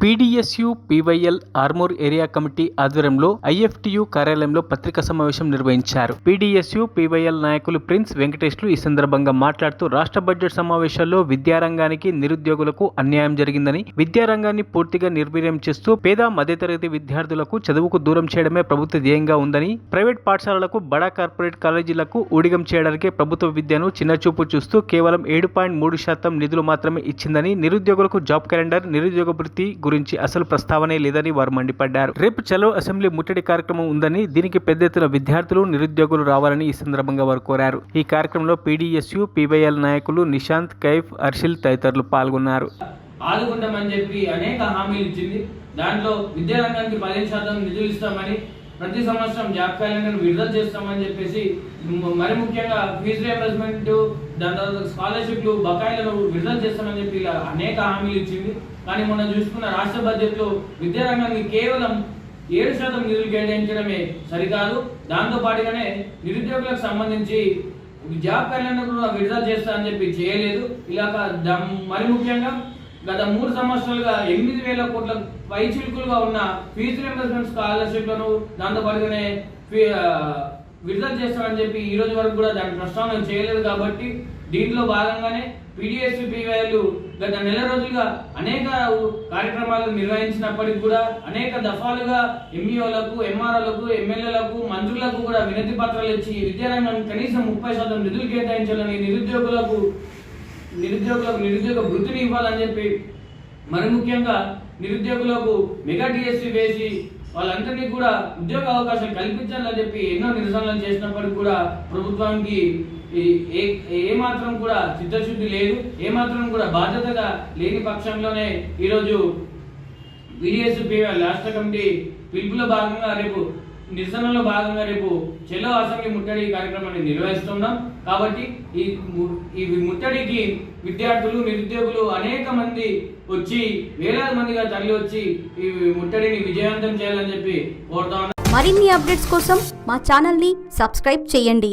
PDSU PYL Armoor area committee ఆధ్వర్యంలో IFTU కార్యాలయంలో పత్రికా సమావేశం నిర్వహించారు. పీడీఎస్యూ పీవైఎల్ నాయకులు ప్రిన్స్ వెంకటేష్లు ఈ సందర్భంగా మాట్లాడుతూ రాష్ట్ర బడ్జెట్ సమావేశాల్లో విద్యారంగానికి నిరుద్యోగులకు అన్యాయం జరిగిందని, విద్యారంగాన్ని పూర్తిగా నిర్వీర్యం చేస్తూ పేద మధ్యతరగతి విద్యార్థులకు చదువుకు దూరం చేయడమే ప్రభుత్వ ధ్యేయంగా ఉందని, ప్రైవేట్ పాఠశాలలకు, బడా కార్పొరేట్ కాలేజీలకు ఊడిగం చేయడానికే ప్రభుత్వ విద్యను చిన్నచూపు చూస్తూ కేవలం 7.3% నిధులు మాత్రమే ఇచ్చిందని, నిరుద్యోగులకు జాబ్ క్యాలెండర్, నిరుద్యోగ భృతి గురించి అసలు ప్రస్తావనే లేదని వారు మండిపడ్డారు. రేపు చలో అసెంబ్లీ ముట్టడి కార్యక్రమం ఉందని, దీనికి పెద్ద ఎత్తున విద్యార్థులు, నిరుద్యోగులు రావాలని ఈ సందర్భంగా వారు కోరారు. ఈ కార్యక్రమంలో పీడీఎస్యూ పీవైఎల్ నాయకులు నిశాంత్, కైఫ్, హర్షిల్ తదితరులు పాల్గొన్నారు. ఆదుకుంటామని చెప్పి అనేక హామీలు ఇచ్చింది. దాంట్లో విద్యారంగానికి 15% నిధులు ఇస్తామని, ప్రతి సంవత్సరం జాబ్ క్యాలెండర్ విడుదల చేస్తామని చెప్పేసి, మరి ముఖ్యంగా ఫీజు రియంబర్స్మెంట్, దాని తర్వాత స్కాలర్షిప్లు, బకాయిలను విడుదల చేస్తామని చెప్పి ఇలా అనేక హామీలు ఇచ్చింది. కానీ మొన్న చూసుకున్న రాష్ట్ర బడ్జెట్లో విద్యారంగానికి కేవలం 7% నిధులు కేటాయించడమే సరికాదు. దాంతో పాటుగానే నిరుద్యోగులకు సంబంధించి జాబ్ క్యాలెండర్ విడుదల చేస్తామని చెప్పి చేయలేదు. ఇలా మరి ముఖ్యంగా గత 3 సంవత్సరాలుగా 8,000 కోట్ల పైచిలుకులుగా ఉన్న ఫీజు రియంబర్స్మెంట్ స్కాలర్షిప్లను దాంతో పాటుగానే విడుదల చేస్తామని చెప్పి ఈ రోజు వరకు కూడా దాని ప్రస్తావన చేయలేదు. కాబట్టి దీంట్లో భాగంగానే పీడీఎస్యూ పీవైఎల్ గత నెల రోజులుగా అనేక కార్యక్రమాలు నిర్వహించినప్పటికీ కూడా అనేక దఫాలుగా ఎంఈఓలకు, ఎంఆర్ఓలకు, ఎమ్మెల్యేలకు, మంత్రులకు కూడా వినతి పత్రాలు ఇచ్చి విద్యారంగం కనీసం 30% నిధులు కేటాయించాలని, నిరుద్యోగ వృత్తిని ఇవ్వాలని చెప్పి, మరి ముఖ్యంగా నిరుద్యోగులకు మెగా డిఎస్సీ వేసి వాళ్ళందరినీ కూడా ఉద్యోగ అవకాశం కల్పించాలని చెప్పి ఎన్నో నిరసనలు చేసినప్పటికీ కూడా ప్రభుత్వానికి ఏమాత్రం కూడా చిత్తశుద్ధి లేదు, ఏమాత్రం కూడా బాధ్యతగా లేని పక్షంలోనే ఈరోజు పీడీఎస్యూ పీవైఎల్ రాష్ట్ర కమిటీ పిలుపులో భాగంగా రేపు నిరసనలో భాగంగా రేపు చెలో అసెంబ్లీ ముట్టడి కార్యక్రమాన్ని నిర్వహిస్తున్నాం. కాబట్టి ఈ ముట్టడికి విద్యార్థులు, నిరుద్యోగులు అనేక మంది వచ్చి, వేలాది మందిగా తరలి వచ్చి ఈ ముట్టడిని విజయవంతం చేయాలని చెప్పి కోరుతా ఉన్నాం. మరిన్ని అప్డేట్స్ కోసం మా ఛానల్ని సబ్స్క్రైబ్ చేయండి.